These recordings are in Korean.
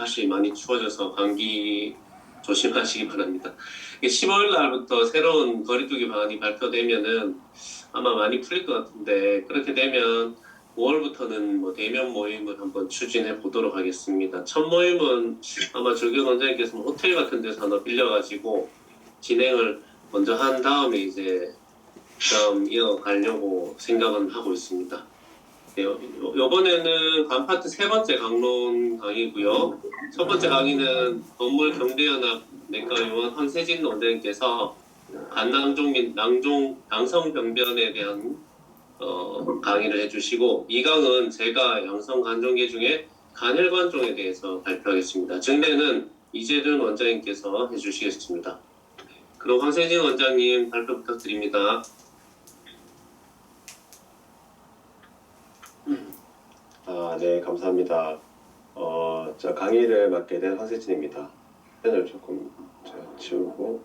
다시 많이 추워져서 감기 조심하시기 바랍니다. 15일 날부터 새로운 거리두기 방안이 발표되면은 아마 많이 풀릴 것 같은데, 그렇게 되면 5월부터는 뭐 대면 모임을 한번 추진해 보도록 하겠습니다. 첫 모임은 아마 조경 원장님께서 호텔 같은 데서 하나 빌려가지고 진행을 먼저 한 다음에 이제 그다음 이어가려고 생각은 하고 있습니다. 네, 이번에는 간파트 세 번째 강론 강의고요. 첫 번째 강의는 건물경제연합 내과의원 황세진 원장님께서 간낭종 및 양성병변에 대한 강의를 해주시고, 2강은 제가 양성간종계 중에 간혈관종에 대해서 발표하겠습니다. 증례는 이재준 원장님께서 해주시겠습니다. 그럼 황세진 원장님 발표 부탁드립니다. 네, 감사합니다. 저 강의를 맡게 된 황세진입니다. 펜을 조금 치우고.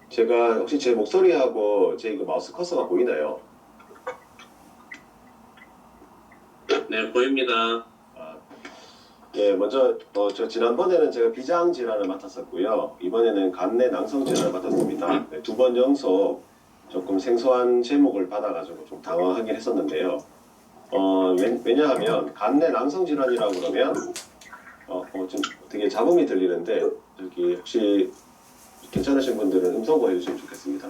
제가 혹시 제 목소리하고 제 이거 마우스 커서가 보이나요? 네, 보입니다. 예, 먼저 저 지난번에는 제가 비장 질환을 맡았었고요. 이번에는 간내 낭성 질환을 맡았습니다. 네, 두 번 연속 조금 생소한 제목을 받아가지고 좀 당황하긴 했었는데요. 왜냐하면 간내 낭성 질환이라고 그러면 좀 되게 잡음이 들리는데, 여기 혹시 괜찮으신 분들은 음성고 해주시면 좋겠습니다.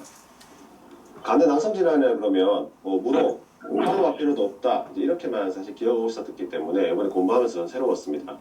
간내 낭성 질환이라 그러면 물어볼 필요도 없다, 이렇게만 사실 기억하고 있었기 때문에 이번에 공부하면서 새로웠습니다.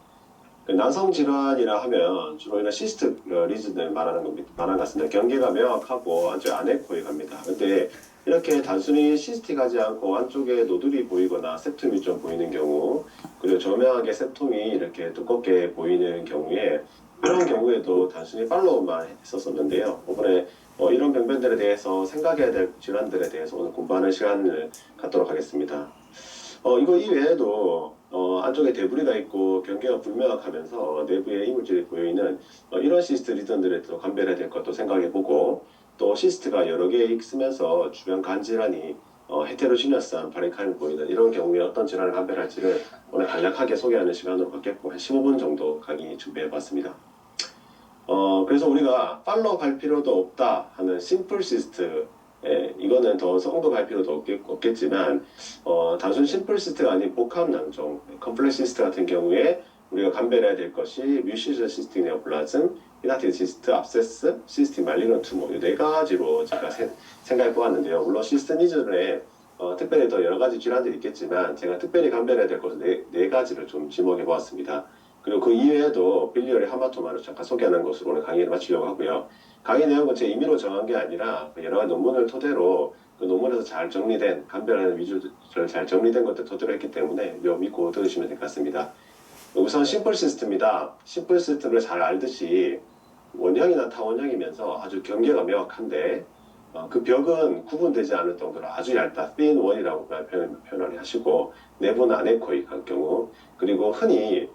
낭성 질환이라 하면 주로 이런 시스트 리즈를 말하는 것 같습니다. 경계가 명확하고 안쪽에 아네코에 갑니다. 근데 이렇게 단순히 시스틱하지 않고 안쪽에 노들이 보이거나 septum이 좀 보이는 경우, 그리고 저명하게 septum이 이렇게 두껍게 보이는 경우에, 이런 경우에도 단순히 팔로우만 했었었는데요. 이번에 이런 병변들에 대해서 생각해야 될 질환들에 대해서 오늘 공부하는 시간을 갖도록 하겠습니다. 이거 이외에도 안쪽에 데브리가 있고 경계가 불명확하면서 내부에 이물질이 보여있는 이런 시스트 리전들에도 감별해야 될 것도 생각해보고, 또 시스트가 여러 개 있으면서 주변 간 질환이 헤테로지너스한 바리칸을 보이는 이런 경우에 어떤 질환을 감별할지를 오늘 간략하게 소개하는 시간으로 갖겠고, 한 15분 정도 강의 준비해봤습니다. 그래서 우리가 팔로우 갈 필요도 없다 하는 심플 시스트, 이거는 더 성도 갈 필요도 없겠지만, 단순 심플 시스트가 아닌 복합 낭종, 컴플렉스 시스트 같은 경우에 우리가 감별해야 될 것이 뮤시저 시스틱 네오플라즘, 히나티드 시스트, 압세스, 시스틱 말리넌 투모, 이 네 가지로 제가 생각해 보았는데요. 물론 시스트 니즈에 특별히 더 여러 가지 질환들이 있겠지만, 제가 특별히 감별해야 될 것은 네 가지를 좀 지목해 보았습니다. 그리고 그 이외에도 빌리어리 하마토마를 잠깐 소개하는 것으로 오늘 강의를 마치려고 하고요. 강의 내용은 제 임의로 정한 게 아니라 여러 가지 논문을 토대로 그 논문에서 잘 정리된, 감별하는 위주를 잘 정리된 것들 토대로 했기 때문에 믿고 들으시면 될 것 같습니다. 우선 심플 시스템입니다. 심플 시스템을 잘 알듯이 원형이나 타원형이면서 아주 경계가 명확한데, 그 벽은 구분되지 않을 정도로 아주 얇다, thin wall이라고 표현을 하시고, 내부는 아네코익한 경우, 그리고 흔히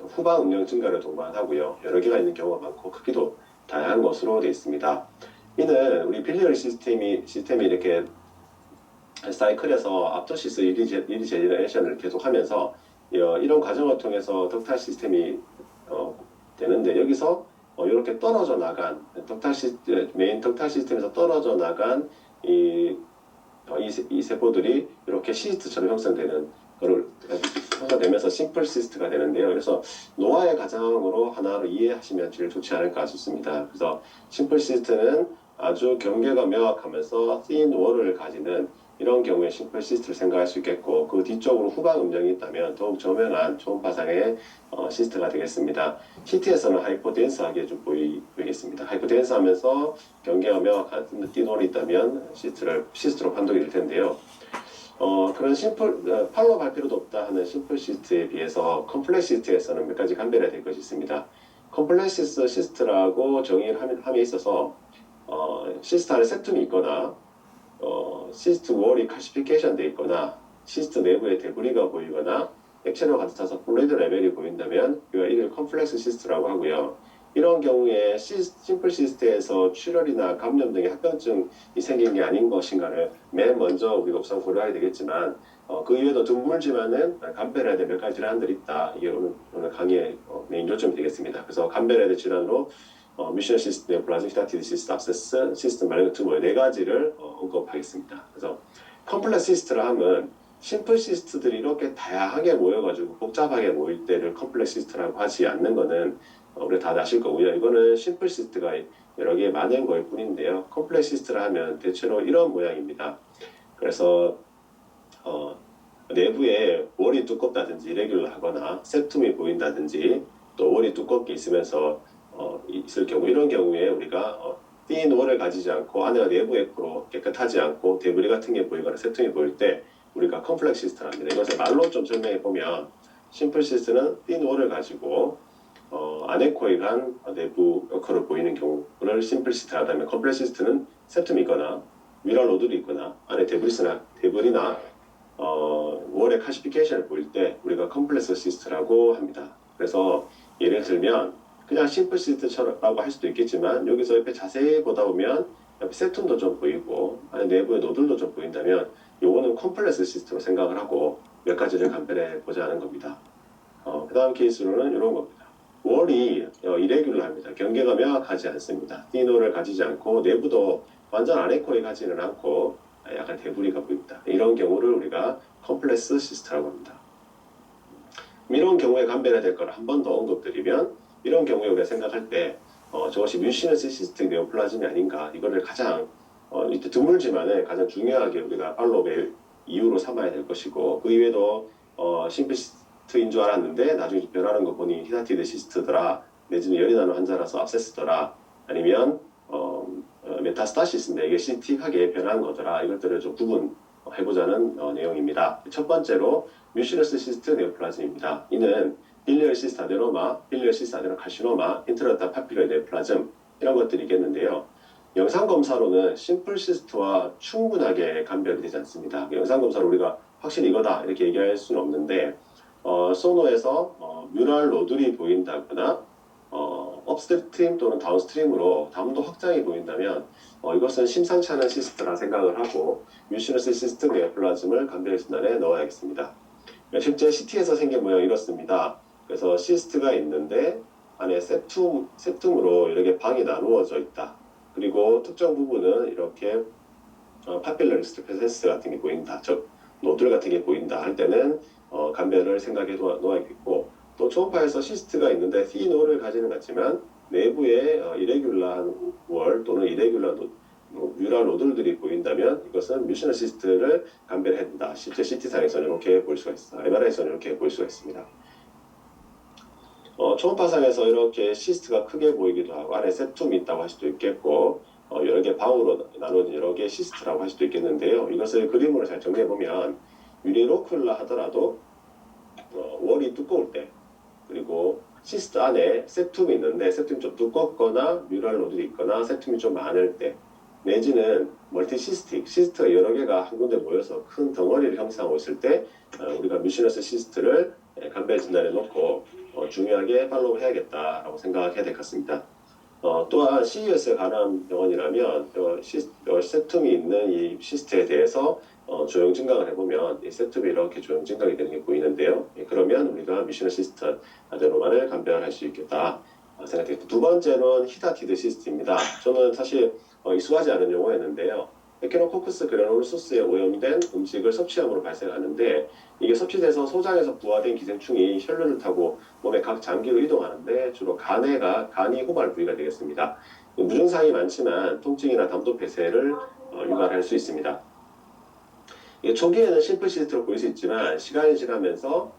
후방 음영 증가를 동반하고요. 여러 개가 있는 경우가 많고 크기도 다양한 것으로 되어 있습니다. 이는 우리 빌리어리 시스템이 이렇게 사이클에서 앞터시스 이리제너레이션을 계속하면서 이런 과정을 통해서 덕탈 시스템이 되는데, 여기서 이렇게 떨어져 나간 메인 덕탈 시스템에서 떨어져 나간 이 세포들이 이렇게 시스트처럼 형성되면서 심플 시스트가 되는데요. 그래서 노화의 가장으로 하나로 이해하시면 제일 좋지 않을까 싶습니다. 그래서 심플 시스트는 아주 경계가 명확하면서 thin wall을 가지는 이런 경우에 심플 시스트를 생각할 수 있겠고, 그 뒤쪽으로 후방 음영이 있다면 더욱 저명한 초음파상의 시스트가 되겠습니다. CT에서는 하이퍼덴스하게 좀 보이겠습니다. 하이퍼덴스하면서 경계가 명확한 띠놀이 있다면 시스트로 판독이 될 텐데요. 그런 심플, 팔로우 할 필요도 없다 하는 심플 시스트에 비해서 컴플렉스 시스트에서는 몇 가지 감별해야 될 것이 있습니다. 컴플렉스 시스트라고 정의를 함에 있어서 시스트 안에 septum이 있거나 시스트 월이 칼시피케이션 되어 있거나, 시스트 내부에 데브리가 보이거나, 액체로 가득 차서 플루이드 레벨이 보인다면 우리가 이를 컴플렉스 시스트라고 하고요. 이런 경우에 심플 시스트에서 출혈이나 감염 등의 합병증이 생긴 게 아닌 것인가를 맨 먼저 우리가 우선 고려해야 되겠지만, 그 이외에도 드물지만은 간별해야 될 몇 가지 질환들이 있다. 이게 오늘 강의의 메인 요점이 되겠습니다. 그래서 간별해야 될 질환으로 미션 시스템, 네오플라즘, 히다티드 시스트, 압세스, 시스템 말랭 튜머 네 가지를 언급하겠습니다. 그래서 컴플렉스 시스트를 하면 심플 시스트들이 이렇게 다양하게 모여가지고 복잡하게 모일 때를 컴플렉스 시스트라고 하지 않는 거는 우리가 다 아실 거고요. 이거는 심플 시스트가 여러 개 많은 거일 뿐인데요. 컴플렉스 시스트를 하면 대체로 이런 모양입니다. 그래서 내부에 월이 두껍다든지 이레귤러하거나 septum이 보인다든지 또 월이 두껍게 있으면서 있을 경우 이런 경우에 우리가 thin wall을 가지지 않고 안에가 내부 에코로 깨끗하지 않고 데브리 같은 게 보이거나 septum이 보일 때 우리가 컴플렉스 시스트를 합니다. 이것을 말로 좀 설명해 보면 심플 시스트는 thin wall을 가지고 아네코익한 내부 에코를 보이는 경우를 심플 시스트를 하다면 컴플렉스 시스트는 septum이 있거나 위랄 로드도 있거나 안에 데브리나 월의 칼시피케이션을 보일 때 우리가 컴플렉스 시스트라고 합니다. 그래서 예를 들면 그냥 심플 시스트라고 할 수도 있겠지만 여기서 옆에 자세히 보다 보면 옆에 세툼도 좀 보이고 안에 내부의 노들도 좀 보인다면 요거는 컴플렉스 시스트로 생각을 하고 몇 가지를 간별해 보자는 겁니다. 그 다음 케이스로는 이런 겁니다. 월이 이레귤러합니다. 경계가 명확하지 않습니다. 티노를 가지지 않고 내부도 완전 아네코에 가지는 않고 약간 데브리가 보입니다. 이런 경우를 우리가 컴플렉스 시스트라고 합니다. 이런 경우에 간별해야 될 걸 한 번 더 언급드리면 이런 경우에 우리가 생각할 때 저것이 뮤시너스 시스템 네오플라즘이 아닌가 이거를 가장 이때 드물지만 가장 중요하게 우리가 팔로우의 이유로 삼아야 될 것이고 그 이외에도 심플 시스트인 줄 알았는데 나중에 변하는 거 보니 히다티드 시스트더라 내지는 열이 나는 환자라서 압세스더라 아니면 메타스타시스인데 이게 시틱하게 변한 거더라 이것들을 좀 구분해보자는 내용입니다. 첫 번째로 뮤시너스 시스트 네오플라즘입니다. 이는 빌리얼 시스트 아데노마, 빌리얼 시스트 아데노 카시노마, 인트라타 파필러 네오플라즘 이런 것들이 있겠는데요. 영상 검사로는 심플 시스트와 충분하게 간별이 되지 않습니다. 영상 검사로 우리가 확실히 이거다 이렇게 얘기할 수는 없는데 소노에서 뮤랄 노들이 보인다거나 업스트림 또는 다운스트림으로 담도 확장이 보인다면 이것은 심상치 않은 시스트라 생각을 하고 뮤시너스 시스트 네오플라즘을 간별 진단에 넣어야겠습니다. 실제 CT에서 생긴 모양이 이렇습니다. 그래서 시스트가 있는데 안에 septum으로 여러 개 방이 나누어져 있다. 그리고 특정 부분은 이렇게 파필러리스트 프레센스 같은 게 보인다. 즉 노들 같은 게 보인다 할 때는 간별을 생각해 놓아야겠고 또 초음파에서 시스트가 있는데 thin wall을 가지는 같지만 내부에 이레귤러한 월 또는 이레귤러 뮤랄 노들들이 보인다면 이것은 뮤시너 시스트를 간별해야 된다. 실제 CT상에서는 이렇게 볼 수가 있습니다. MRI에서는 이렇게 볼 수가 있습니다. 초음파상에서 이렇게 시스트가 크게 보이기도 하고 안에 septum이 있다고 할 수도 있겠고 여러 개 방으로 나눠진 여러 개의 시스트라고 할 수도 있겠는데요. 이것을 그림으로 잘 정리해보면 유니로큘라 하더라도 월이 두꺼울 때 그리고 시스트 안에 septum이 있는데 septum이 좀 두껍거나 뮤랄 노들이 있거나 septum이 좀 많을 때 내지는 멀티시스틱, 시스트가 여러 개가 한 군데 모여서 큰 덩어리를 형성하고 있을 때 우리가 뮤시너스 시스트를 간별 진단에 놓고 중요하게 팔로우 해야겠다라고 생각해야 될 것 같습니다. 또한 CUS에 관한 병원이라면 septum이 있는 이 시스트에 대해서 조형 증강을 해보면 이 septum이 이렇게 조형 증강이 되는 게 보이는데요. 그러면 우리가 뮤시너 시스트 아데노마를 간별할 수 있겠다 생각되고 두 번째는 히다티드 시스트입니다. 저는 사실 익숙하지 않은 용어였는데요. 에키노코크스 그래놀루소스에 오염된 음식을 섭취함으로 발생하는데 이게 섭취돼서 소장에서 부화된 기생충이 혈류를 타고 몸의 각 장기로 이동하는데 주로 간이 후발 부위가 되겠습니다. 무증상이 많지만 통증이나 담도 폐쇄를 유발할 수 있습니다. 초기에는 심플 시스트로 보일 수 있지만 시간이 지나면서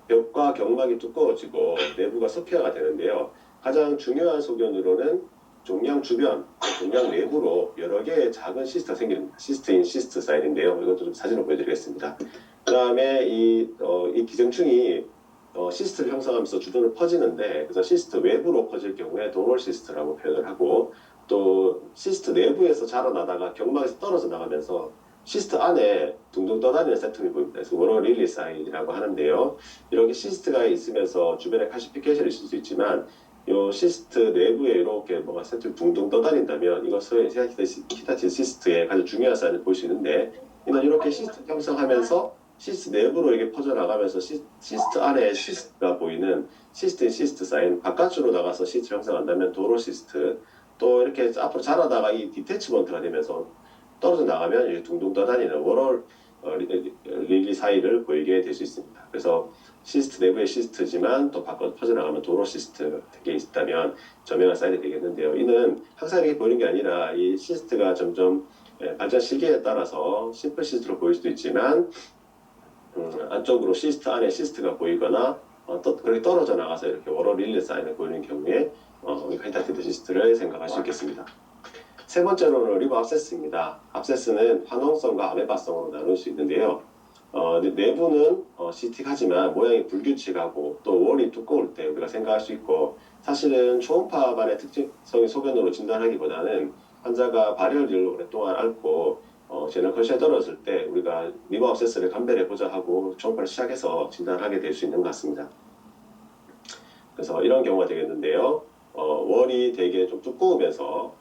벽과 경막이 두꺼워지고 내부가 서피화가 되는데요. 가장 중요한 소견으로는 종양 주변, 종양 내부로 여러 개의 작은 시스트가 생깁니다. 시스트인 시스트 사이드인데요. 이것도 좀 사진으로 보여드리겠습니다. 그 다음에 이 기생충이 시스트를 형성하면서 주변을 퍼지는데 그래서 시스트 외부로 퍼질 경우에 도널 시스트라고 표현을 하고 또 시스트 내부에서 자라나다가 경막에서 떨어져 나가면서 시스트 안에 둥둥 떠다니는 septum이 보입니다. 그래서 워너 릴리 사인이라고 하는데요. 이렇게 시스트가 있으면서 주변에 칼시피케이션이 있을 수 있지만 이 시스트 내부에 이렇게 뭐가 septum이 둥둥 떠다닌다면 이것을 히다티드 시스트의 가장 중요한 사인을 볼 수 있는데 이는 이렇게 시스트 형성하면서 시스트 내부로 이게 퍼져나가면서 시스트 안에 시스트가 보이는 시스트 사인 바깥으로 나가서 시스트를 형성한다면 도로 시스트, 또 이렇게 앞으로 자라다가 이 디태치먼트가 되면서 떨어져 나가면 이제 둥둥 떠다니는 워럴 릴리 사이를 보이게 될 수 있습니다. 그래서 시스트 내부의 시스트지만 또 밖으로 퍼져나가면 도로 시스트가 되게 있다면 저명한 사인이 되겠는데요. 이는 항상 이렇게 보이는 게 아니라 이 시스트가 점점 발전 시기에 따라서 심플 시스트로 보일 수도 있지만 안쪽으로 시스트 안에 시스트가 보이거나 그렇게 떨어져 나가서 이렇게 워럴 릴리 사인을 보이는 경우에 우리가 히타티드 시스트를 생각할 수 있겠습니다. 세 번째로는 리버 압세스입니다. 압세스는 화농성과 아메바성으로 나눌 수 있는데요. 내부는 시틱하지만 모양이 불규칙하고 또 월이 두꺼울 때 우리가 생각할 수 있고, 사실은 초음파반의 특징성이 소견으로 진단하기보다는 환자가 발열일로 오랫동안 앓고 제널 컬처에 떨어졌을 때 우리가 리버 압세스를 감별해보자 하고 초음파를 시작해서 진단하게 될 수 있는 것 같습니다. 그래서 이런 경우가 되겠는데요. 월이 되게 좀 두꺼우면서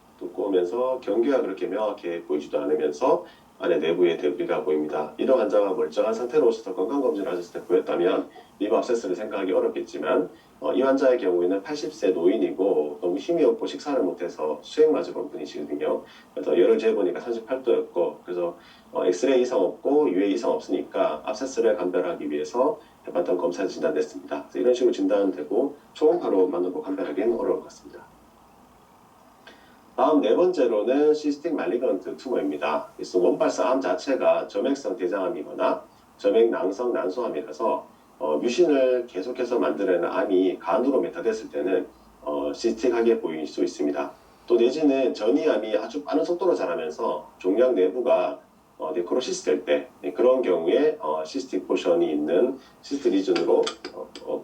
경계가 그렇게 명확해 보이지도 않으면서 안에 내부에 데브리가 보입니다. 이런 환자가 멀쩡한 상태로 오셔서 건강검진을 하셨을 때 보였다면 리버 압세스를 생각하기 어렵겠지만 이 환자의 경우에는 80세 노인이고 너무 힘이 없고 식사를 못해서 수액마저 본 분이시거든요. 그래서 열을 재보니까 38도였고 그래서 엑스레이 이상 없고 UA 이상 없으니까 압세스를 감별하기 위해서 해봤던 검사에서 진단됐습니다. 그래서 이런 식으로 진단되고 초음파로만 보고 감별하기는 어려울 것 같습니다. 다음 네 번째로는 시스틱 말리건트 투머입니다. 그래서 원발성 암 자체가 점액성 대장암이거나 점액 낭성 난소암이라서 뮤신을 계속해서 만들어내는 암이 간으로 메타됐을 때는 시스틱하게 보일 수 있습니다. 또 내지는 전이암이 아주 빠른 속도로 자라면서 종양 내부가 네크로시스 될 때 그런 경우에 시스틱 포션이 있는 시스트 리전으로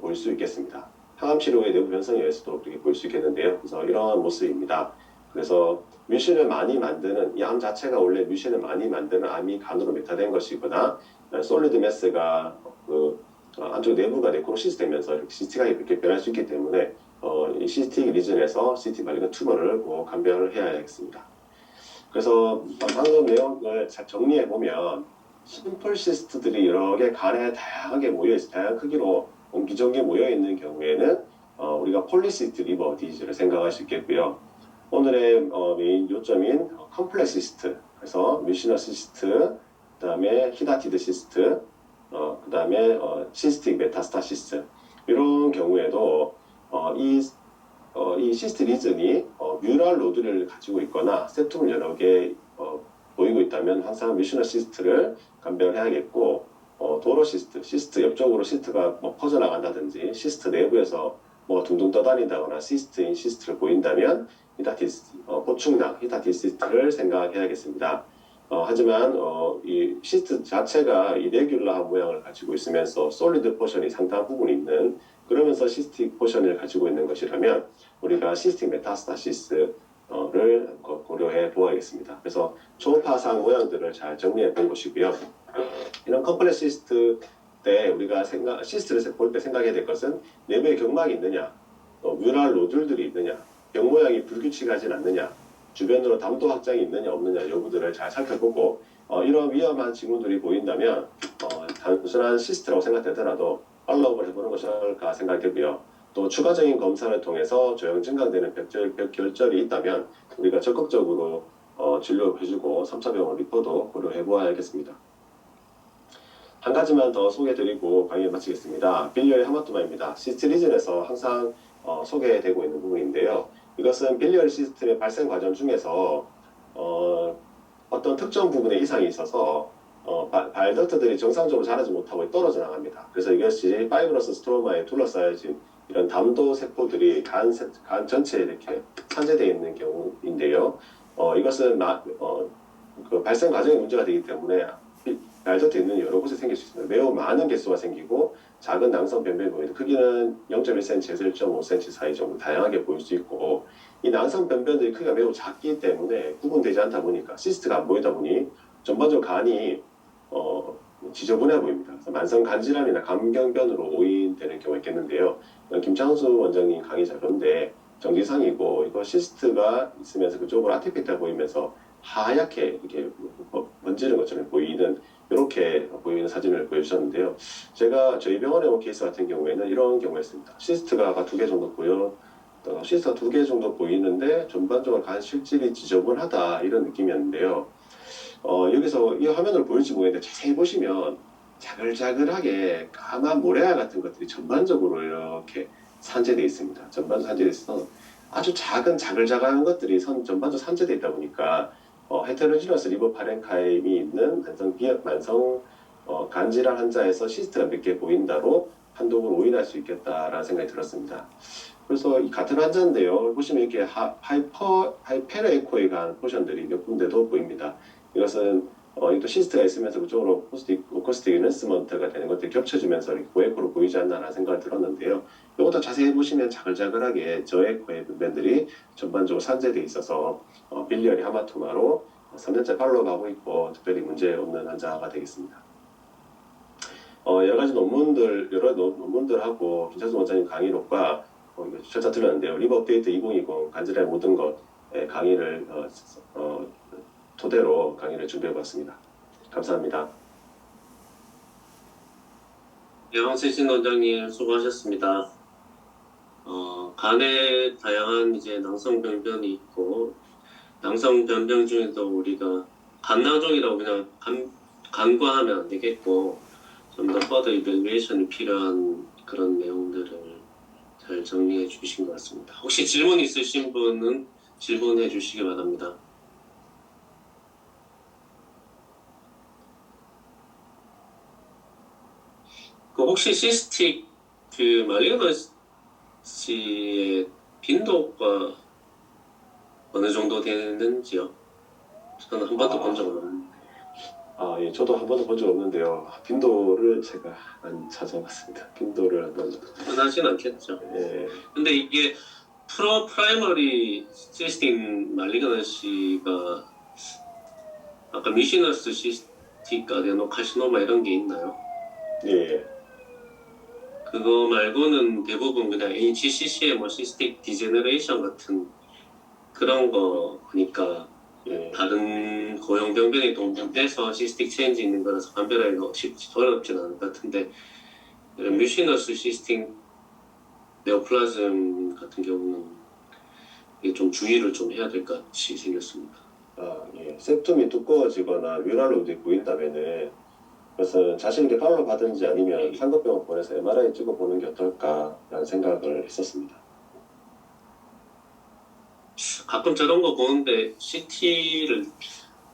보일 수 있겠습니다. 항암 치료의 내부 변성에 의해서도 그렇게 보일 수 있겠는데요. 그래서 이러한 모습입니다. 그래서 뮤신을 많이 만드는 이 암 자체가 원래 뮤신을 많이 만드는 암이 간으로 메타된 것이거나 솔리드 매스가 안쪽 내부가 네크로시스 되면서 이렇게 시스틱하게 이렇게 변할 수 있기 때문에 이 시스틱 리전에서 시스틱 말리건 투머를 꼭 감별을 해야겠습니다. 그래서 방금 내용을 잘 정리해 보면 심플 시스트들이 여러 개 간에 다양하게 모여 있어 다양한 크기로 옹기종기 모여 있는 경우에는 우리가 폴리시스트 리버 디지를 생각할 수 있겠고요. 오늘의 메인 요점인 컴플렉스 시스트, 그래서 뮤시너 시스트, 그다음에 히다티드 시스트, 그다음에 시스틱 메타스타시스 이런 경우에도 이 시스트 리전이 뮤랄 노드를 가지고 있거나 세툼을 여러 개 보이고 있다면 항상 뮤시너 시스트를 감별해야겠고, 도로 시스트 옆쪽으로 시스트가 퍼져나간다든지 시스트 내부에서 둥둥 떠다닌다거나 시스트인 시스트를 보인다면 보충낭 히타티드 시스트를 생각해야겠습니다. 하지만 이 시스트 자체가 이레귤러한 모양을 가지고 있으면서 솔리드 포션이 상당 부분 있는, 그러면서 시스틱 포션을 가지고 있는 것이라면 우리가 시스틱 메타스타시스를 고려해 보아야겠습니다. 그래서 초음파상 모양들을 잘 정리해 본 것이고요. 이런 컴플렉스 시스트 때 우리가 시스트를 볼 때 생각해야 될 것은 내부에 경막이 있느냐, 뮤랄 노듈들이 있느냐, 병 모양이 불규칙하진 않느냐, 주변으로 담도 확장이 있느냐 없느냐 여부들을 잘 살펴보고 이런 위험한 징후들이 보인다면 단순한 시스트라고 생각되더라도 팔로우업을 해보는 것이 어떨까 생각이 들고요. 또 추가적인 검사를 통해서 조형 증강되는 결절이 있다면 우리가 적극적으로 진료해주고 3차 병원 리퍼도 고려해보아야겠습니다. 한 가지만 더 소개해드리고 강의를 마치겠습니다. 빌리어리 하마토마입니다. 시스트 리전에서 항상 소개되고 있는 부분인데요. 이것은 빌리어리 시스템의 발생 과정 중에서 어떤 특정 부분에 이상이 있어서 발덕트들이 정상적으로 자라지 못하고 떨어져 나갑니다. 그래서 이것이 파이브러스 스트로마에 둘러싸여진 이런 담도 세포들이 간 전체에 이렇게 산재되어 있는 경우인데요. 이것은 그 발생 과정이 문제가 되기 때문에 발덕트 있는 여러 곳에 생길 수 있습니다. 매우 많은 개수가 생기고 작은 낭성 변변이 보입니다. 크기는 0.1cm에서 1.5cm 사이 정도 다양하게 보일 수 있고, 이 낭성 변변들이 크기가 매우 작기 때문에 구분되지 않다 보니까 시스트가 안 보이다 보니 전반적으로 간이 지저분해 보입니다. 그래서 만성 간질환이나 감경변으로 오인되는 경우가 있겠는데요. 김창수 원장님 강의 자료인데 정지상이고 이거 시스트가 있으면서 그쪽으로 아티피트해 보이면서 하얗게 이렇게 번지는 것처럼 보이는 이렇게 보이는 사진을 보여주셨는데요. 제가 저희 병원에 온 케이스 같은 경우에는 이런 경우였습니다. 시스트가 2개 정도 보여, 시스트가 2개 정도 보이는데 전반적으로 간 실질이 지저분하다 이런 느낌이었는데요. 여기서 이 화면을 보일지 모르겠는데 자세히 보시면 자글자글하게 까만 모래알 같은 것들이 전반적으로 이렇게 산재되어 있습니다. 전반적으로 산재되어 있어서 아주 작은 자글자글한 것들이 전반적으로 산재되어 있다 보니까 헤테로지너스 리버 파렌카임이 있는 만성 간질환 환자에서 시스트가 몇 개 보인다로 판독을 오인할 수 있겠다라는 생각이 들었습니다. 그래서 이 같은 환자인데요. 보시면 이렇게 하이페르 에코에 간 포션들이 몇 군데도 보입니다. 이것은 또 시스트가 있으면서 그쪽으로 오코스틱 인핸스먼트가 되는 것들이 겹쳐지면서 이렇게 고에코로 보이지 않나라는 생각을 들었는데요. 이것도 자세히 보시면 자글자글하게 저에코의 부분들이 전반적으로 산재되어 있어서 빌리어리 하마토마로 3년째 팔로우하고 있고 특별히 문제 없는 환자가 되겠습니다. 여러 논문들하고 김찬수 원장님 강의록과 절차 틀렸는데요. 리버 업데이트 2020 간질의 모든 것 강의를 토대로 강의를 준비해봤습니다. 감사합니다. 네, 황세진 원장님 수고하셨습니다. 간에 다양한 이제 낭성 변변이 있고 낭성 변변 중에도 우리가 간낭종이라고 그냥 간과하면 안 되겠고 좀 더 further evaluation이 필요한 그런 내용들을 잘 정리해 주신 것 같습니다. 혹시 질문 있으신 분은 질문해 주시기 바랍니다. 혹시 시스틱 말리너시의 빈도가 어느 정도 되는지요? 저는 한 번도 본 적은 없는데. 예, 저도 한 번도 본 적 없는데요. 빈도를 제가 안 찾아봤습니다. 빈도를 한번. 흔하진 않겠죠. 예. 근데 이게 프라이머리 시스틱 말리너시가 아까 미시너스 시스틱 아데노카시노마 이런 게 있나요? 예. 그거 말고는 대부분 그냥 HCC의 뭐 시스틱 디제너레이션 같은 그런 거 보니까 다른 고형 병변이 동반돼서 시스틱 체인지 있는 거라서 판별하기가 어렵진 않을 것 같은데 이런 뮤시너스 시스틱 네오플라즘 같은 경우는 이게 좀 주의를 좀 해야 될 것 같이 생겼습니다. 예. septum이 두꺼워지거나 뮤랄로도 보인다면은 그래서 자신에게 팔로 받은지 아니면 상급병원 보내서 MRI 찍어보는 게 어떨까라는 생각을 했었습니다. 가끔 저런 거 보는데 CT를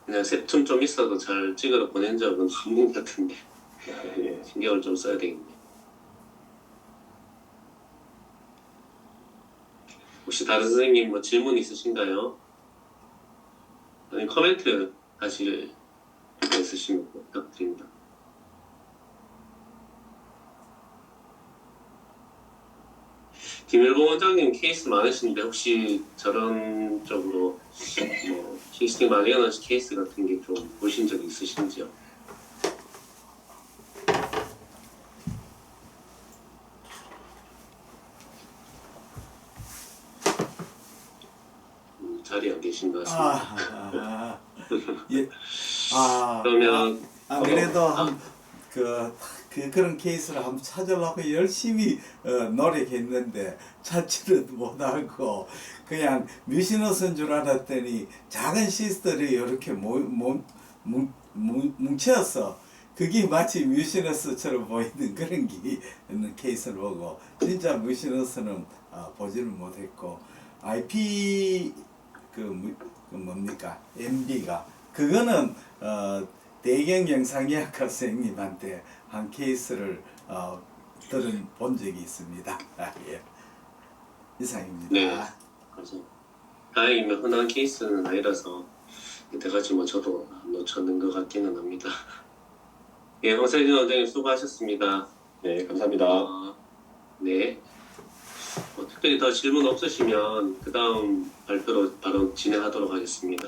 그냥 septum 좀 있어도 잘 찍으러 보낸 적은 없는 것 같은데 예. 신경을 좀 써야 되겠네. 혹시 다른 선생님 뭐 질문 있으신가요? 아니 코멘트 하실 거 있으시면 부탁드립니다. 김일봉 원장님 케이스 많으신데 혹시 저런 쪽으로 뭐 시스템 말리너시 케이스 같은 게 좀 보신 적 있으신지요? 자리에 안 계신 것 같습니다. 예. 그러면 그래도 그런 케이스를 한번 찾으려고 열심히 노력했는데 찾지는 못하고 그냥 뮤시너스인 줄 알았더니 작은 시스터들이 이렇게 뭉쳐서 그게 마치 뮤시너스처럼 보이는 그런 게 있는 케이스를 보고 진짜 뮤시너스는 보지를 못했고 IP 뭡니까 MB가 그거는 대경 영상의학과 선생님한테 한 케이스를 본 적이 있습니다. 예. 이상입니다. 네. 그래서 다행히 흔한 케이스는 아니라서 이때까지 뭐 저도 놓쳤는 것 같기는 합니다. 예, 황세진 원장님 수고하셨습니다. 네, 감사합니다. 네. 특별히 더 질문 없으시면 그 다음 발표로 바로 진행하도록 하겠습니다.